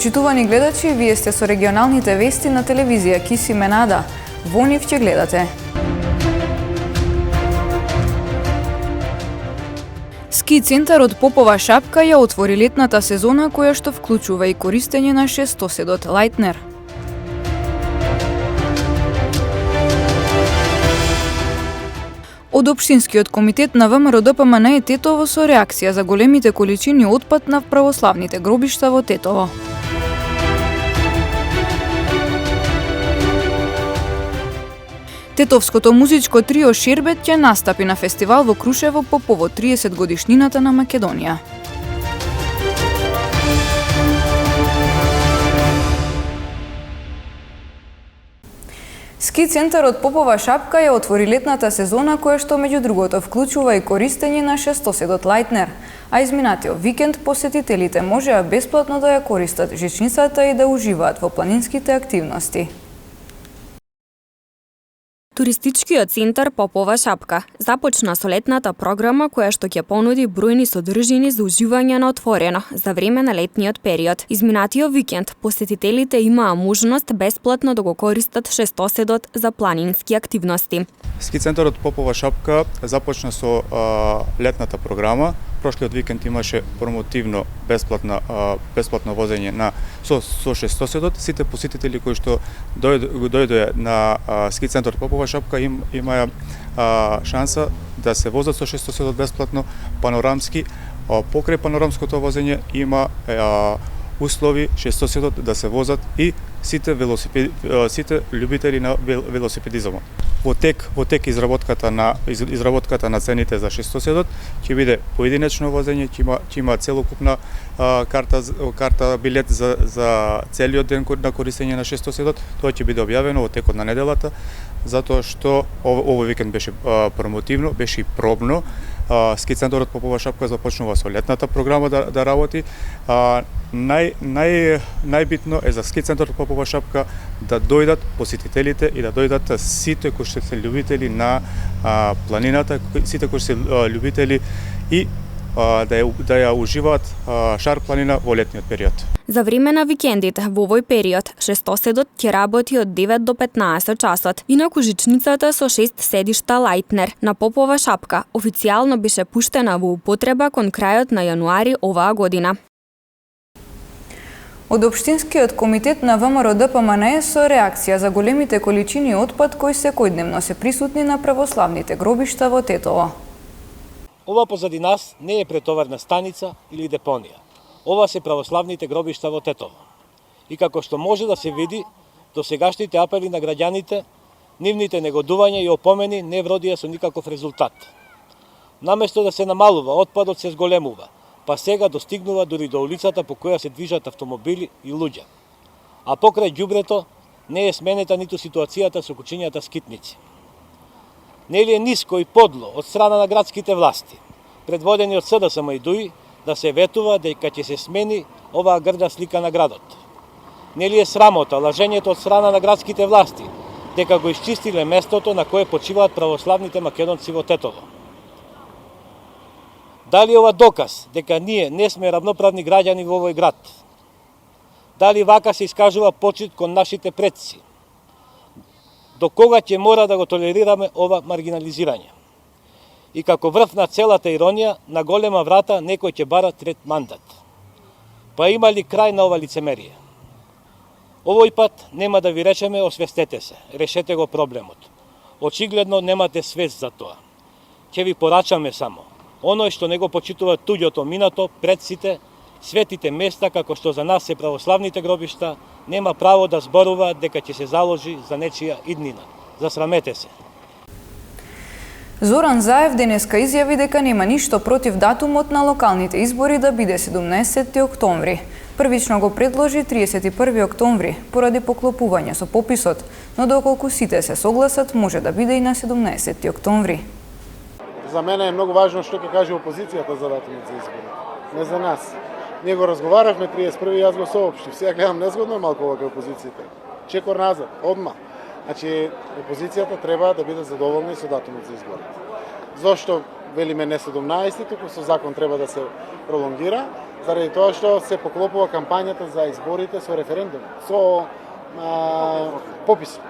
Почитувани гледачи, вие сте со регионалните вести на телевизија Киси Менада. Во нив ќе гледате. Ски центарот Попова шапка ја отвори летната сезона, која што вклучува и користење на шестоседот Лајтнер. Од Општинскиот комитет на ВМРО ДПМН Тетово со реакција за големите количини отпад на православните гробишта во Тетово. Тетовското музичко трио Шербет ќе настапи на фестивал во Крушево по повод 30 годишнината на Македонија. Ски центарот Попова шапка ја отвори летната сезона, која што меѓу другото вклучува и користење на шестоседот Лајтнер, а изминатиот викенд посетителите можеа бесплатно да ја користат жичницата и да уживаат во планинските активности. Туристичкиот центар Попова шапка започна со летната програма која што ќе понуди бројни содржини за уживање на отворено за време на летниот период. Изминатиот викенд посетителите имаа можност бесплатно да го користат шестоседот за планински активности. Ски центарот Попова шапка започна со летната програма. Прошлиот викенд имаше промотивно бесплатно возење со шестоседот. Сите посетители кои што дојдоа на ски центарот Попова шапка имаја шанса да се возат со шестоседот бесплатно, панорамски. Покрај панорамското возење има услови шестоседот да се возат и сите љубители на велосипедизмот. Во тек изработката на цените за шестоседот ќе биде поединечно возење, ќе има целокупна карта билет за целиот ден на користење на шестоседот. Тоа ќе биде објавено во текот на неделата, затоа што овој викенд беше промотивно, беше и пробно. Ски центарот Попова шапка започнува со летната програма да работи. Најбитно е за ски центарот Попова шапка да дојдат посетителите и да дојдат сите кои што се љубители на планината, сите кои се љубители и да ја уживаат Шар планина во летниот период. За време на викендите во овој период шестоседот ќе работи од 9 до 15 часот. Инаку жичницата со 6 седишта Лајтнер на Попова шапка официјално беше пуштена во употреба кон крајот на јануари оваа година. Од Општинскиот комитет на ВМРО ДПМН со реакција за големите количини отпад кои секојдневно се присутни на православните гробишта во Тетово. Ова позади нас не е претоварна станица или депонија. Ова се православните гробишта во Тетово. И како што може да се види, досегашните апели на граѓаните, нивните негодувања и опомени не вродија со никаков резултат. Наместо да се намалува, отпадот се зголемува, па сега достигнува дури до улицата по која се движат автомобили и луѓе. А покрај ѓубрето не е сменета ниту ситуацијата со кучињата скитници. Нели е ниско и подло од страна на градските власти, предводени од СДСМ и ДУИ, да се ветува дека ќе се смени оваа грда слика на градот. Нели е срамота лажењето од страна на градските власти, дека го исчистиле местото на кое почиваат православните македонци во Тетово. Дали ова доказ дека ние не сме равноправни граѓани во овој град? Дали вака се искажува почит кон нашите предци? До кога ќе мора да го толерираме ова маргинализирање? И како врв на целата иронија, на голема врата некој ќе бара трет мандат. Па има ли крај на ова лицемерие? Овој пат нема да ви речеме освестете се, решете го проблемот. Очигледно немате свест за тоа. Ќе ви порачаме само оној што не го почитува туѓото минато, предците, светите места, како што за нас се православните гробишта, нема право да зборува дека ќе се заложи за нечија иднина. Засрамете се. Зоран Заев денеска изјави дека нема ништо против датумот на локалните избори да биде 17 октомври. Првично го предложи 31 октомври, поради поклопување со пописот, но доколку сите се согласат, може да биде и на 17 октомври. За мене е многу важно што ќе каже опозицијата за датумот за избори, не за нас. Ние го разговаравме 31 јас го соопштив. Сега гледам незгодно малку ова кај опозицијата. Чекор назад, одма. Значи, опозицијата треба да биде задоволна и со датумот за избори. Зошто велиме не 17, туку со закон треба да се пролонгира, заради тоа што се поклопува кампањата за изборите со референдум, со пописот.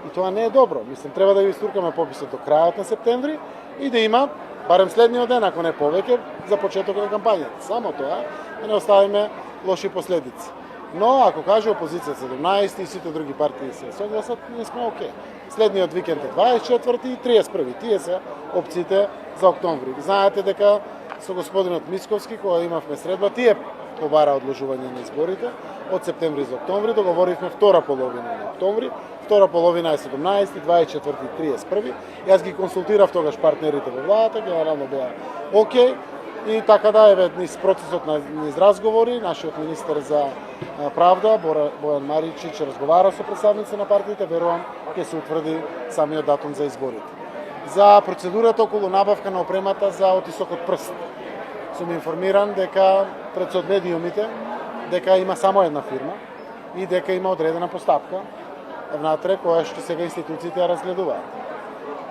И тоа не е добро. Мислам, треба да ги стуркаме пописот до крајот на септември и да има, барем следниот ден, ако не повеќе, за почеток на кампањата. Само тоа, да не оставиме лоши последици. Но, ако каже опозицијата 17 и сите други партии се согласат, ние сме окей. Следниот викенд е 24 и 31. Тие се опциите за октомври. Знаете дека со господинот Мисковски, кога имавме средба, тие побара одложување на изборите. Од септември за октомври договоривме втора половина на октомври. Втора половина е 17, 24 и 31. Јас ги консултирав тогаш партнерите во владата, генерално беа окей. И така да, еве, низ процесот на разговори, нашиот министер за правда, Бојан Маричич, разговара со представници на партиите, верувам, ќе се утврди самиот датум за изборите. За процедурата околу набавка на опремата за отисок од прст. Сум информиран дека пред медиумите дека има само една фирма и дека има одредена постапка внатре која што сега институциите ја разгледуваат.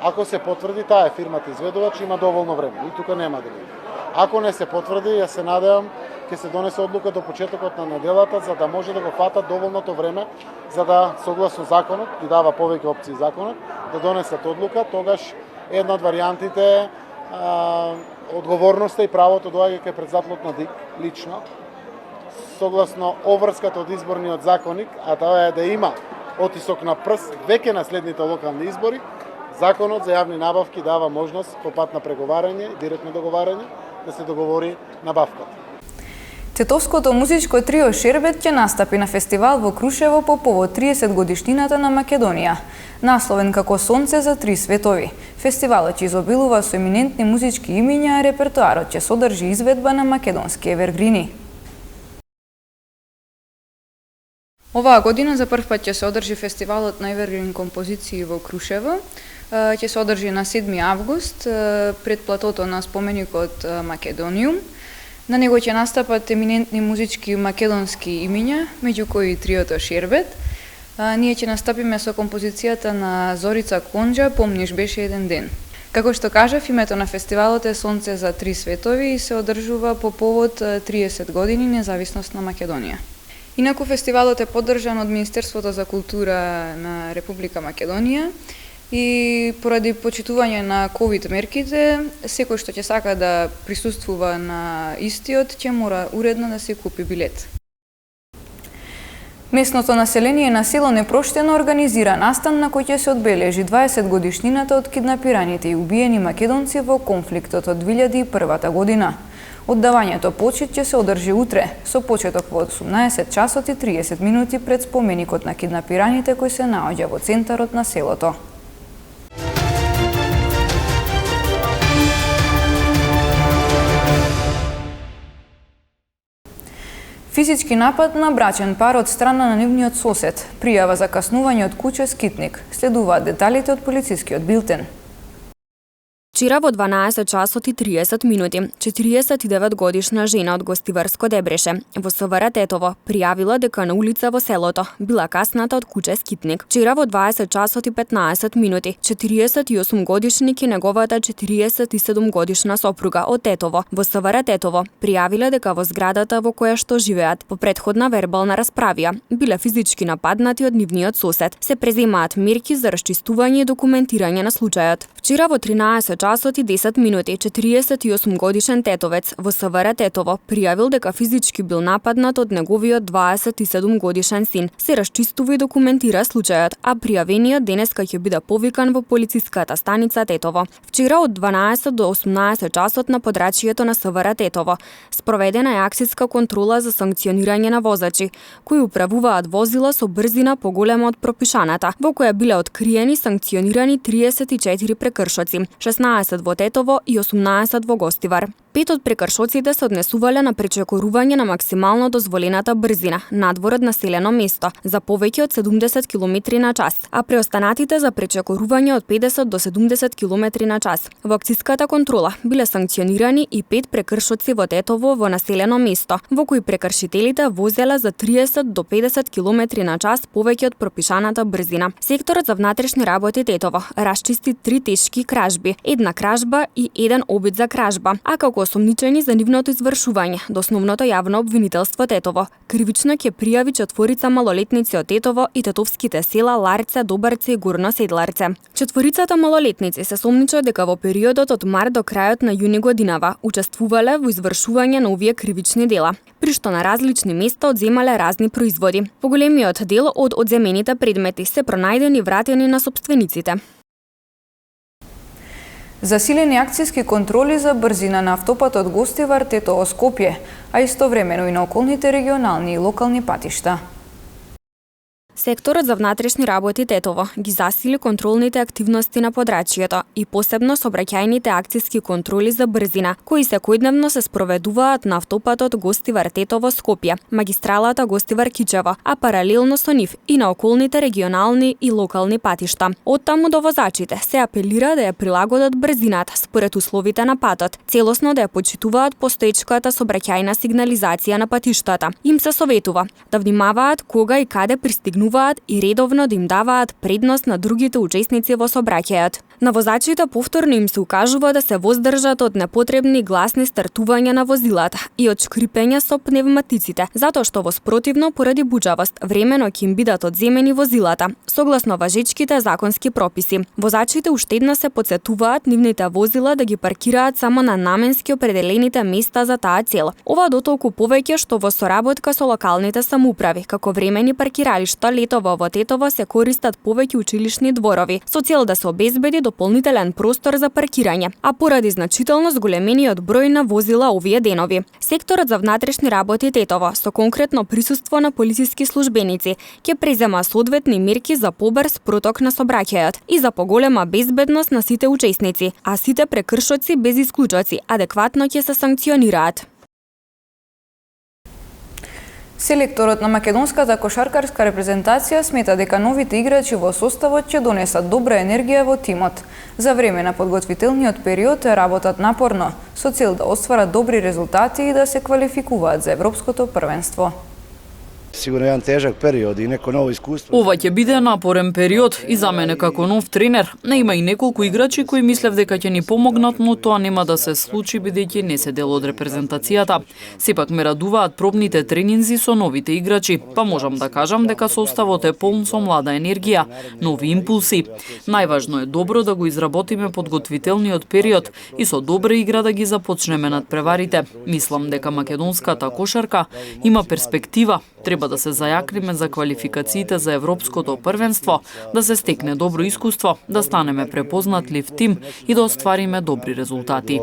Ако се потврди, таа фирмата изведувач има доволно време и тука нема да биде. Ако не се потврди, ја се надевам ќе се донесе одлука до почетокот на неделата за да може да го фатат доволното време за да согласно законот, ги дава повеќе опции законот, да донесат одлука, тогаш една од варијантите одговорноста и правото доаѓа кај председателот на ДИК лично, согласно обврската од изборниот законник, а тоа е да има отисок на прст веќе на следните локални избори. Законот за јавни набавки дава можност по пат на преговарање и директно договарање да се договори набавката. Тетовското музичко трио Шербет ќе настапи на фестивал во Крушево по повод 30 годишнината на Македонија. Насловен како Сонце за три светови. Фестивалот ќе изобилува со еминентни музички имиња, а репертоарот ќе содржи изведба на македонски евергрини. Оваа година за прв пат ќе се одржи фестивалот на евергрин композиции во Крушево. Ќе се одржи на 7 август пред платото на споменикот Македониум. На него ќе настапат еминентни музички македонски имиња, меѓу кои триото Шербет. Ние ќе настапиме со композицијата на Зорица Конџа "Помниш беше еден ден". Како што кажав, името на фестивалот е Сонце за три светови и се одржува по повод 30 години независност на Македонија. Инаку фестивалот е поддржан од Министерството за култура на Република Македонија и поради почитување на ковид мерките, секој што ќе сака да присуствува на истиот ќе мора уредно да си купи билет. Местното население на село Непроштено организира настан на кој ќе се одбележи 20 годишнината од киднапираните и убиени македонци во конфликтот од 2001 година. Оддавањето почит ќе се одржи утре, со почеток во 18 часот и 30 минути пред споменикот на киднапираните кој се наоѓа во центарот на селото. Физички напад на брачен пар од страна на нивниот сосед. Пријава за каснување од куќа Скитник. Следуваат деталите од полицискиот билтен. Вчера во 12 часот и 30 минути, 49 годишна жена од Гостиварско Дебреше во СВР Тетово пријавила дека на улица во селото била касната од куќа Скитник. Вчера во 20 часот и 15 минути, 48 годишник и неговата 47 годишна сопруга од Тетово во СВР Тетово пријавила дека во зградата во која што живеат по претходна вербална расправија биле физички нападнати од нивниот сосед. Се преземаат мерки за расчистување и документирање на случајот. Вчера во 13 часот и 10 минути, 48 годишен тетовец во СВР Тетово пријавил дека физички бил нападнат од неговиот 27 годишен син. Се расчистува и документира случајот, а пријавениот денеска ќе биде повикан во полициската станица Тетово. Вчера од 12 до 18 часот на подрачјето на СВР Тетово спроведена е акцијска контрола за санкционирање на возачи кои управуваат возила со брзина поголема од пропишаната, во која биле откриени санкционирани 34 прекршоци, 16 во Тетово и 18 во Гостивар. 5 од прекршоците се однесувале на пречекорување на максимално дозволената брзина надвор од населено место за повеќе од 70 км на час, а преостанатите за пречекорување од 50 до 70 км на час. Во акцијската контрола биле санкционирани и 5 прекршоци во Тетово во населено место, во кои прекршителите возеле за 30 до 50 км на час повеќе од пропишаната брзина. Секторот за внатрешни работи Тетово расчисти 3 тешки кражби, една кражба и еден обид за кражба, а како осомничени за нивното извршување до основното јавно обвинителство Тетово. Кривично ќе пријави 4 малолетници од Тетово и тетовските села Ларце, Добарце и Горно Седларце. 4 малолетници се сомничат дека во периодот од март до крајот на јуни годинава учествувале во извршување на овие кривични дела, при што на различни места одземале разни производи. Поголемиот дел од одземените предмети се пронајдени и вратени на собствениците. Засилени акцијски контроли за брзина на автопатот Гостивар Тетово Скопје, а истовремено и на околните регионални и локални патишта. Секторот за внатрешни работи Тетово ги засили контролните активности на подрачјето и посебно сообраќајните акцијски контроли за брзина, кои секојдневно се спроведуваат на автопатот Гостивар Тетово Скопје, магистралата Гостивар Кичево, а паралелно со нив и на околните регионални и локални патишта. Оттаму до возачите се апелира да ја прилагодат брзината според условите на патот, целосно да ја почитуваат постоечката сообраќајна сигнализација на патиштата. Им се советува да внимаваат кога и каде пристигнуваат и редовно да им даваат предност на другите учесници во сообраќајот. На возачите повторно им се укажува да се воздржат од непотребни гласни стартувања на возилата и од шкрипење со пневматиците, затоа што во спротивно поради буџавост времено ќе им бидат одземени возилата, согласно важечките законски прописи. Возачите уште еднаш се потсетуваат нивните возила да ги паркираат само на наменски определените места за таа цел. Ова дотолку повеќе што во соработка со локалните самоуправи, како времени паркиралишта летово во Тетово се користат повеќе училишни дворови, со цел да се обезбеди дополнителен простор за паркирање, а поради значително зголемениот број на возила овие денови. Секторот за внатрешни работи Тетово, со конкретно присуство на полициски службеници, ќе презема соодветни мерки за побрз проток на сообраќајот и за поголема безбедност на сите учесници, а сите прекршоци без исклучоци адекватно ќе се санкционираат. Селекторот на македонската кошаркарска репрезентација смета дека новите играчи во составот ќе донесат добра енергија во тимот. За време на подготвителниот период работат напорно, со цел да остварат добри резултати и да се квалификуваат за Европското првенство. Сигурно еден тежак период и неко ново искуство. Ова ќе биде напорен период и за мене како нов тренер. Не има и неколку играчи кои мислев дека ќе ни помогнат, но тоа нема да се случи бидејќи не се дел од репрезентацијата. Сепак ме радуваат пробните тренинзи со новите играчи, па можам да кажам дека составот е полн со млада енергија, нови импулси. Најважно е добро да го изработиме подготвителниот период и со добра игра да ги започнеме надпреварите. Мислам дека македонската кошарка има перспектива. Треба да се зајакнеме за квалификациите за Европското првенство, да се стекне добро искуство, да станеме препознатлив тим и да оствариме добри резултати.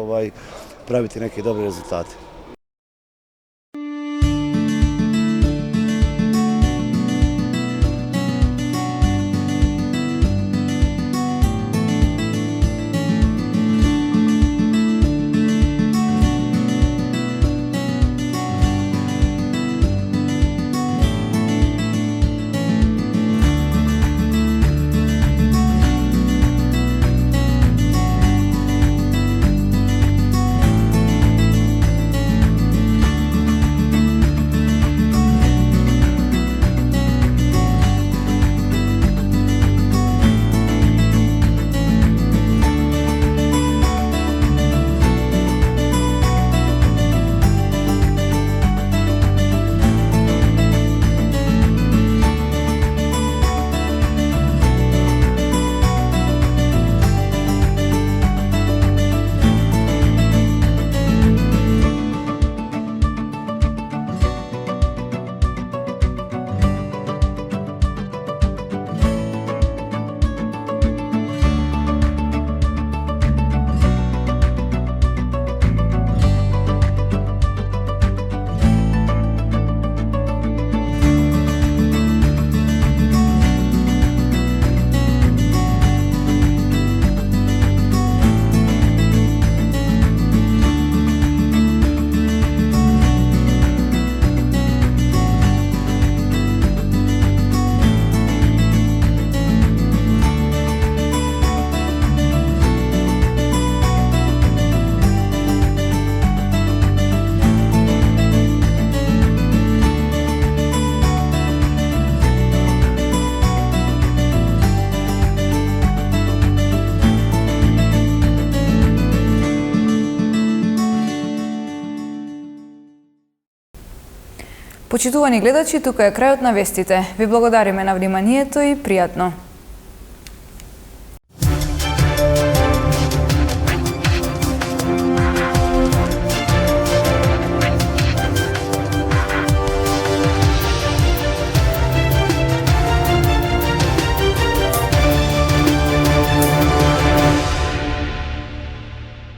Правите неки добри резултати. Почитувани гледачи, тука е крајот на вестите. Ви благодариме на вниманието и пријатно.